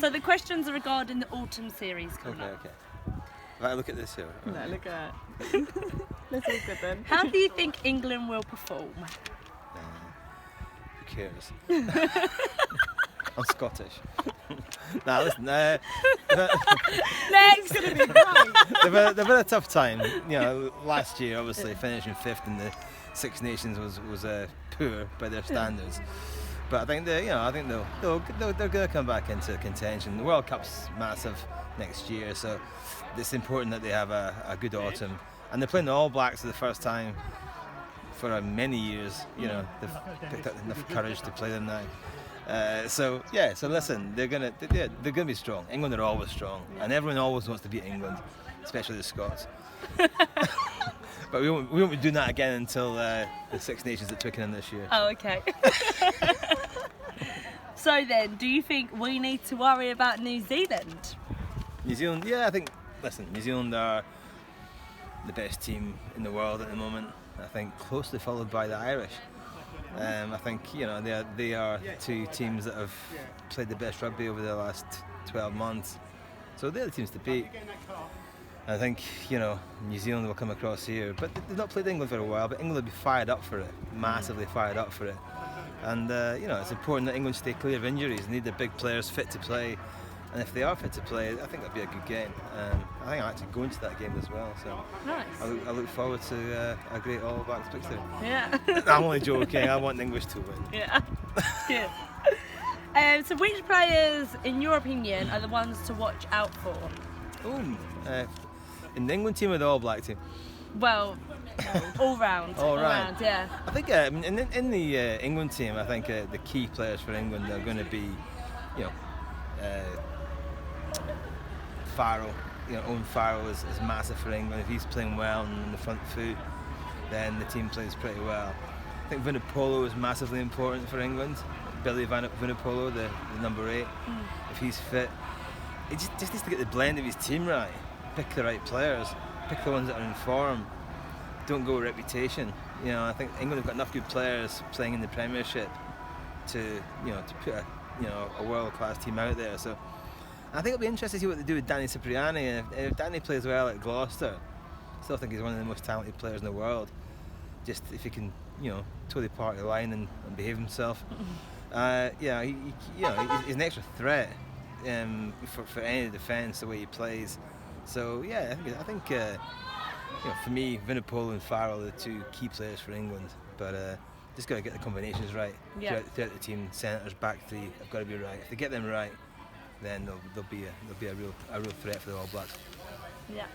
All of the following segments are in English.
So the questions are regarding the autumn series coming up. Okay. Right, look at this here. No, look at it. That's all good then. How do you think England will perform? Who cares? I'm Scottish. Nah, listen. Next! They've had a tough time. You know, last year, obviously, finishing 5th in the Six Nations was poor by their standards. But I think they're going to come back into contention. The World Cup's massive next year, so it's important that they have a good autumn. And they're playing the All Blacks for the first time for many years. You know, they've picked up enough courage to play them now. So listen, they're gonna be strong. England are always strong, and everyone always wants to beat England, especially the Scots. But we won't be doing that again until the Six Nations at Twickenham this year. Oh, okay. So then, do you think we need to worry about New Zealand? New Zealand, yeah, I think. Listen, New Zealand are the best team in the world at the moment. I think closely followed by the Irish. I think they are two teams that have played the best rugby over the last 12 months. So they're the teams to beat. I think New Zealand will come across here, but they've not played England for a while. But England will be fired up for it, massively fired up for it. And it's important that England stay clear of injuries. They need their big players fit to play. And if they are fit to play, I think that'll be a good game. I think I'll actually go into that game as well. So Nice. I look forward to a great All Blacks fixture. Yeah. I'm only joking. I want the English to win. Yeah. Good. So which players, in your opinion, are the ones to watch out for? In the England team or the All Black team? Well, all round. All round. Yeah. I think in the England team, I think the key players for England are going to be, Farrell. Owen Farrell is massive for England. If he's playing well and on the front foot, then the team plays pretty well. I think Vunipola is massively important for England. Billy Vunipola, the number 8. If he's fit, he just needs to get the blend of his team right. Pick the right players. Pick the ones that are in form. Don't go with reputation. I think England have got enough good players playing in the Premiership to put a world-class team out there. So I think it'll be interesting to see what they do with Danny Cipriani. And if Danny plays well at Gloucester, I still think he's one of the most talented players in the world. Just if he can, toe the party line and behave himself. He's an extra threat for any defence the way he plays. So yeah, I think for me, Vunipola and Farrell are the two key players for England. But just got to get the combinations right. Yeah. Throughout the team, centres, back three have got to be right. If they get them right, then they'll be a real threat for the All Blacks. Yeah.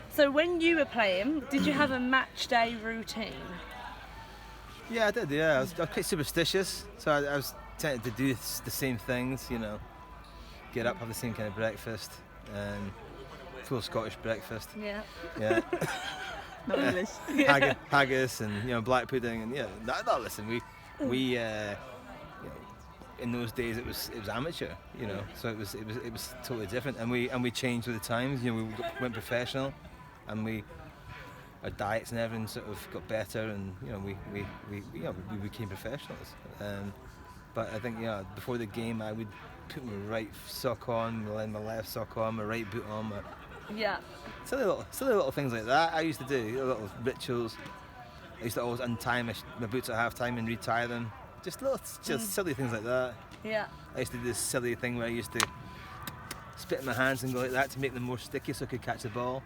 So when you were playing, did you have a match day routine? Yeah, I did. Yeah, I was quite superstitious, so I was tempted to do the same things. Get up, have the same kind of breakfast, full Scottish breakfast. Yeah. Yeah. Not English. Haggis and black pudding and listen, we in those days it was amateur, so it was totally different, and we changed with the times. We went professional, and our diets and everything sort of got better, and we became professionals. But I think before the game I would put my right sock on, my left sock on, my right boot on. Yeah. Silly little things like that I used to do, little rituals. I used to always untie my boots at half time and retie them. Just silly things like that. Yeah. I used to do this silly thing where I used to spit in my hands and go like that to make them more sticky so I could catch the ball.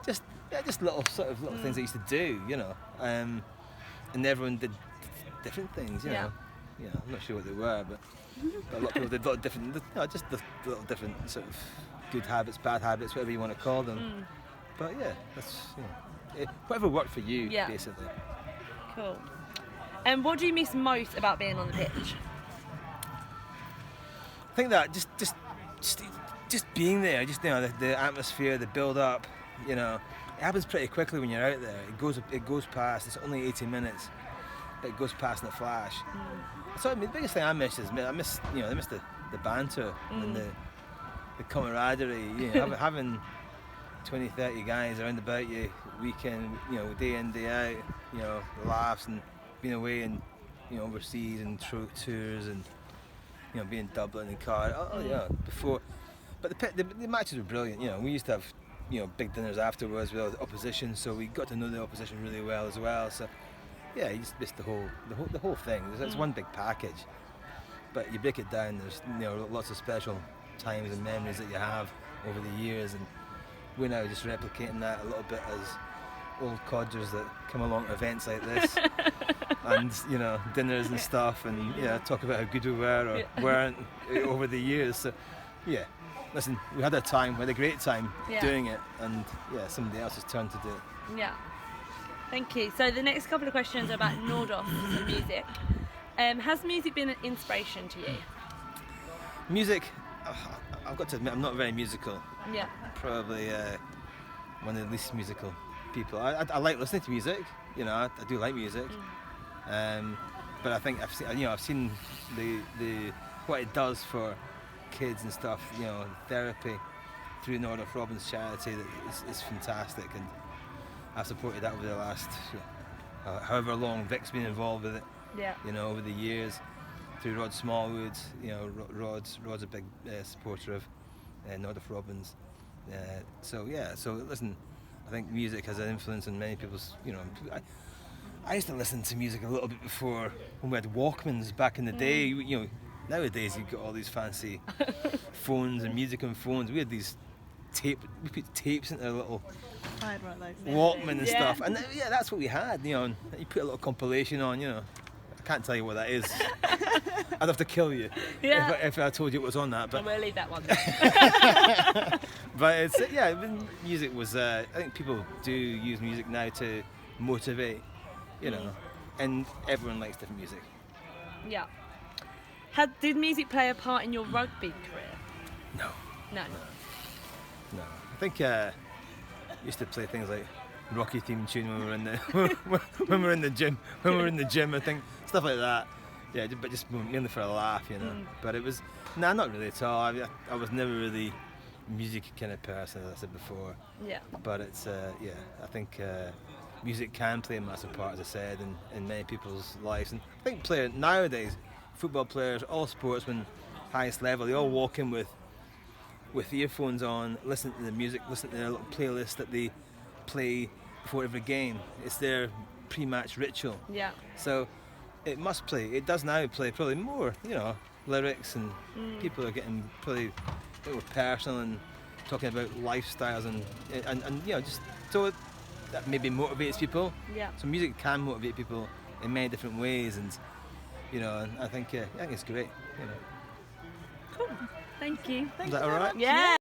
just little things I used to do, and everyone did different things, you know. Yeah, I'm not sure what they were, but a lot of people did a lot of different, just the little different sort of good habits, bad habits, whatever you want to call them. But yeah, that's whatever worked for you, basically. Cool. And what do you miss most about being on the pitch? I think that just being there, the atmosphere, the build up, it happens pretty quickly when you're out there. It goes past. It's only 80 minutes, but it goes past in a flash. So the biggest thing I miss the banter and the camaraderie. Having 20, 30 guys around about you, weekend, day in, day out, the laughs and being away and overseas and tours and you know, being in Dublin and Cardiff. Oh yeah, before. But the matches were brilliant. You know, we used to have, you know, big dinners afterwards with the opposition, so we got to know the opposition really well as well. So yeah, you just missed the whole thing. It's one big package. But you break it down. There's, you know, lots of special times and memories that you have over the years, and we're now just replicating that a little bit as old codgers that come along to events like this, and, you know, dinners and stuff, and talk about how good we were or weren't over the years. So yeah, listen, we had a time, we had a great time doing it, and somebody else's turn to do it. Yeah. Thank you. So the next couple of questions are about Nordoff and music. Has music been an inspiration to you? Music, I've got to admit, I'm not very musical. Yeah. Probably one of the least musical people. I like listening to music. You know, I do like music. But I think I've seen the what it does for kids and stuff. You know, therapy through Nordoff Robins charity that is fantastic, and I've supported that over the last however long Vic's been involved with it. Yeah. You know, over the years, through Rod Smallwood. You know, Rod's a big supporter of Nordoff Robins. So listen, I think music has an influence on many people's. You know, I used to listen to music a little bit before when we had Walkmans back in the day. You know, nowadays you've got all these fancy phones and music on phones. We had these we put tapes into a little Walkman and stuff, and that's what we had. You know, and you put a little compilation on. You know, I can't tell you what that is. I'd have to kill you if I told you it was on that. But we'll leave that one. But it's music was. I think people do use music now to motivate. You know, and everyone likes different music. Yeah. Did music play a part in your rugby career? No. No. I think I used to play things like Rocky theme tune when we were in the when we were in the gym. When we were in the gym, I think stuff like that. Yeah, but just mainly for a laugh, you know. But it was not really at all. I was never really a music kind of person, as I said before. Yeah. But it's I think music can play a massive part, as I said, in many people's lives. And I think nowadays, football players, all sportsmen, highest level, they all walk in with earphones on, listen to the music, listen to their little playlist that they play before every game. It's their pre-match ritual. Yeah. So it must play. It does now play probably more, you know, lyrics, and people are getting probably a bit more personal and talking about lifestyles and you know, just so that maybe motivates people. Yeah. So music can motivate people in many different ways, and you know, and I think it's great. You know. Cool. Thank you. Is that all right? Yeah.